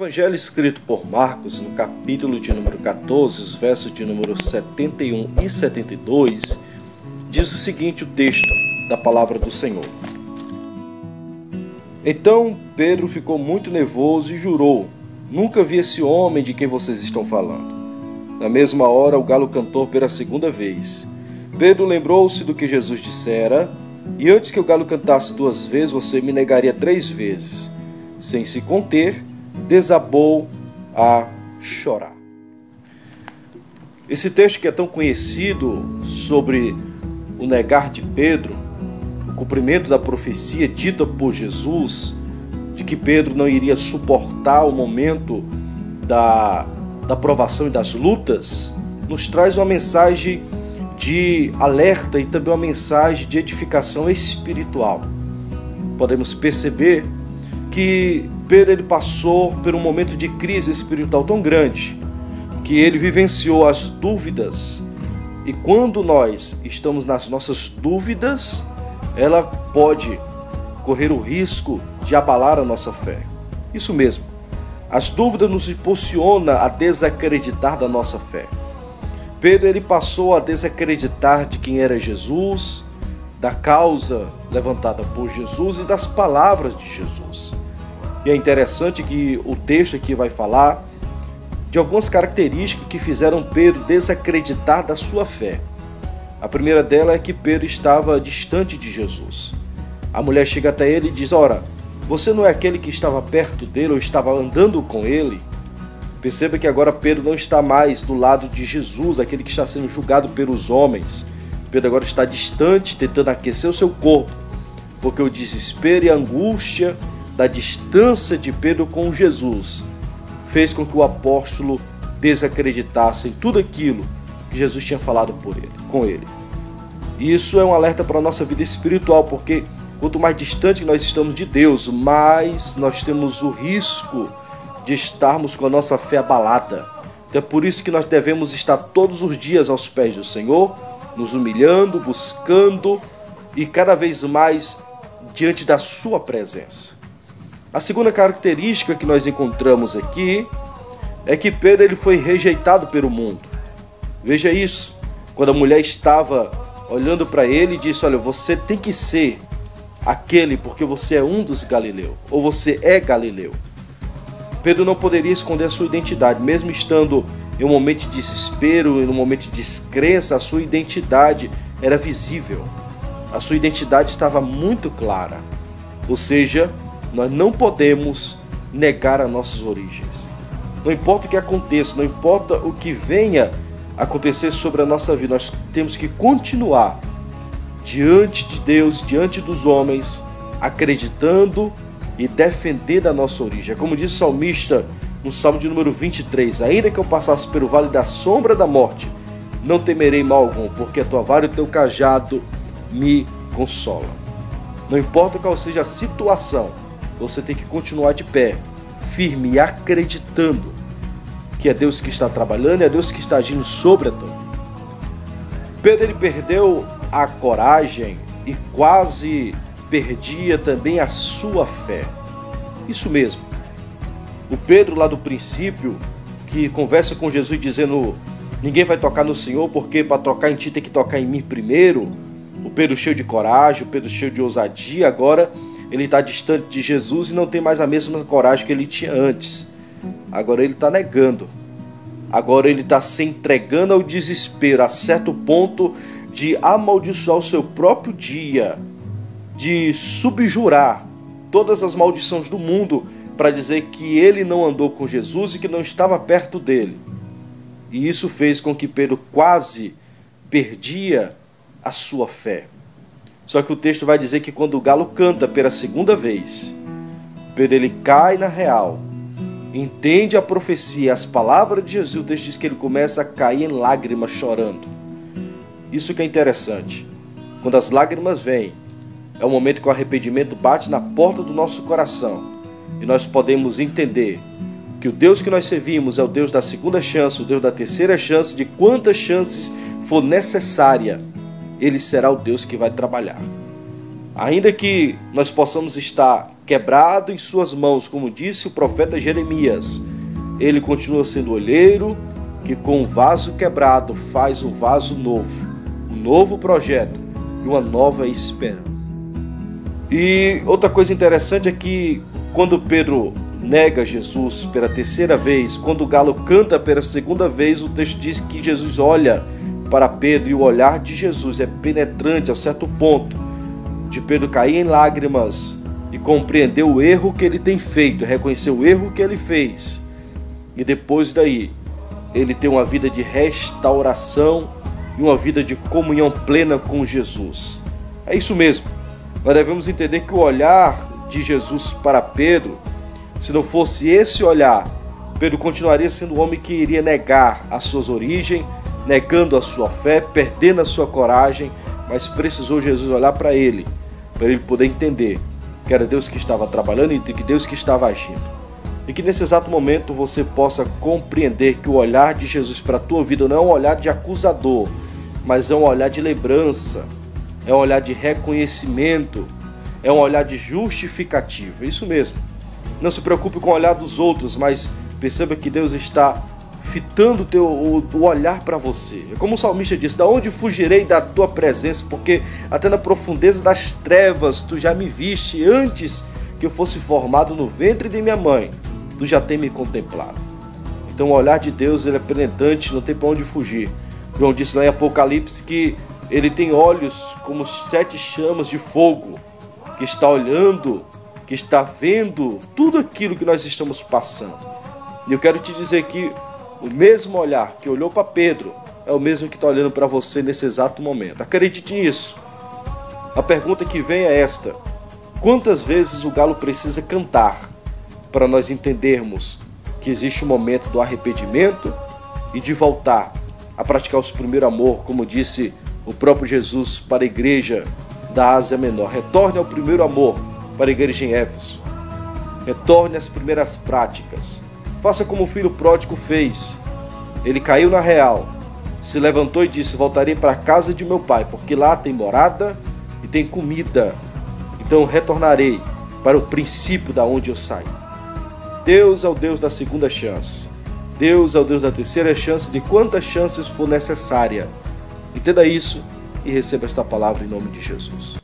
Evangelho escrito por Marcos, no capítulo de número 14, os versos de número 71 e 72, diz o seguinte, o texto da palavra do Senhor. Então Pedro ficou muito nervoso e jurou: nunca vi esse homem de quem vocês estão falando. Na mesma hora o galo cantou pela segunda vez. Pedro lembrou-se do que Jesus dissera: e antes que o galo cantasse 2 vezes, você me negaria 3 vezes. Sem se conter, desabou a chorar. Esse texto que é tão conhecido sobre o negar de Pedro, o cumprimento da profecia dita por Jesus, de que Pedro não iria suportar o momento da provação e das lutas, nos traz uma mensagem de alerta e também uma mensagem de edificação espiritual. Podemos perceber que Pedro ele passou por um momento de crise espiritual tão grande que ele vivenciou as dúvidas, e quando nós estamos nas nossas dúvidas, ela pode correr o risco de abalar a nossa fé. Isso mesmo, as dúvidas nos impulsionam a desacreditar da nossa fé. Pedro ele passou a desacreditar de quem era Jesus, da causa levantada por Jesus e das palavras de Jesus. E é interessante que o texto aqui vai falar de algumas características que fizeram Pedro desacreditar da sua fé. A primeira dela é que Pedro estava distante de Jesus. A mulher chega até ele e diz: ora, você não é aquele que estava perto dele ou estava andando com ele? Perceba que agora Pedro não está mais do lado de Jesus, aquele que está sendo julgado pelos homens. Pedro agora está distante, tentando aquecer o seu corpo, porque o desespero e a angústia da distância de Pedro com Jesus fez com que o apóstolo desacreditasse em tudo aquilo que Jesus tinha falado com ele. E isso é um alerta para a nossa vida espiritual, porque quanto mais distante nós estamos de Deus, mais nós temos o risco de estarmos com a nossa fé abalada. Então é por isso que nós devemos estar todos os dias aos pés do Senhor, nos humilhando, buscando e cada vez mais diante da sua presença. A segunda característica que nós encontramos aqui é que Pedro ele foi rejeitado pelo mundo. Veja isso, quando a mulher estava olhando para ele e disse: olha, você tem que ser aquele porque você é um dos galileus, ou você é galileu. Pedro não poderia esconder a sua identidade, mesmo estando em um momento de desespero, em um momento de descrença, a sua identidade era visível. A sua identidade estava muito clara. Ou seja, nós não podemos negar as nossas origens. Não importa o que aconteça, não importa o que venha acontecer sobre a nossa vida, nós temos que continuar diante de Deus, diante dos homens, acreditando e defender da nossa origem. É como diz o salmista no Salmo de número 23, ainda que eu passasse pelo vale da sombra da morte, não temerei mal algum, porque a tua vara e o teu cajado me consolam. Não importa qual seja a situação, você tem que continuar de pé, firme e acreditando que é Deus que está trabalhando, é Deus que está agindo sobre a tua vida. Pedro ele perdeu a coragem e quase perdia também a sua fé. Isso mesmo. O Pedro lá do princípio, que conversa com Jesus dizendo: ninguém vai tocar no Senhor, porque para tocar em ti tem que tocar em mim primeiro. O Pedro cheio de coragem, o Pedro cheio de ousadia, agora ele está distante de Jesus e não tem mais a mesma coragem que ele tinha antes. Agora ele está negando. Agora ele está se entregando ao desespero, a certo ponto de amaldiçoar o seu próprio dia, de subjurar todas as maldições do mundo para dizer que ele não andou com Jesus e que não estava perto dele. E isso fez com que Pedro quase perdia a sua fé. Só que o texto vai dizer que quando o galo canta pela segunda vez, Pedro ele cai na real, entende a profecia, as palavras de Jesus. O texto diz que ele começa a cair em lágrimas chorando. Isso que é interessante. Quando as lágrimas vêm, é o momento que o arrependimento bate na porta do nosso coração e nós podemos entender que o Deus que nós servimos é o Deus da segunda chance, o Deus da terceira chance, de quantas chances for necessária, Ele será o Deus que vai trabalhar. Ainda que nós possamos estar quebrado em suas mãos, como disse o profeta Jeremias. Ele continua sendo olheiro, que com o vaso quebrado faz um vaso novo, um novo projeto e uma nova esperança. E outra coisa interessante é que quando Pedro nega Jesus pela terceira vez, quando o galo canta pela segunda vez, o texto diz que Jesus olha para Pedro e o olhar de Jesus é penetrante, a certo ponto de Pedro cair em lágrimas e compreender o erro que ele tem feito, reconhecer o erro que ele fez. E depois daí, ele tem uma vida de restauração e uma vida de comunhão plena com Jesus. É isso mesmo. Nós devemos entender que o olhar de Jesus para Pedro, se não fosse esse olhar, Pedro continuaria sendo um homem que iria negar as suas origens, negando a sua fé, perdendo a sua coragem, mas precisou Jesus olhar para ele poder entender que era Deus que estava trabalhando e que Deus que estava agindo. E que nesse exato momento você possa compreender que o olhar de Jesus para a tua vida não é um olhar de acusador, mas é um olhar de lembrança, é um olhar de reconhecimento, é um olhar de justificativa. Isso mesmo. Não se preocupe com o olhar dos outros, mas perceba que Deus está fitando o olhar para você. É como o salmista disse: da onde fugirei da tua presença? Porque até na profundeza das trevas tu já me viste, antes que eu fosse formado no ventre de minha mãe, tu já tem me contemplado. Então o olhar de Deus, ele é penetrante, não tem para onde fugir. João disse lá em Apocalipse que ele tem olhos como 7 chamas de fogo, que está olhando, que está vendo tudo aquilo que nós estamos passando. E eu quero te dizer que o mesmo olhar que olhou para Pedro é o mesmo que está olhando para você nesse exato momento. Acredite nisso. A pergunta que vem é esta: quantas vezes o galo precisa cantar para nós entendermos que existe um momento do arrependimento e de voltar a praticar o primeiro amor, como disse o próprio Jesus para a igreja da Ásia Menor? Retorne ao primeiro amor para a igreja em Éfeso. Retorne às primeiras práticas. Faça como o filho pródigo fez. Ele caiu na real, se levantou e disse: voltarei para a casa de meu pai, porque lá tem morada e tem comida. Então retornarei para o princípio da onde eu saí. Deus é o Deus da segunda chance. Deus é o Deus da terceira chance, de quantas chances for necessária. Entenda isso e receba esta palavra em nome de Jesus.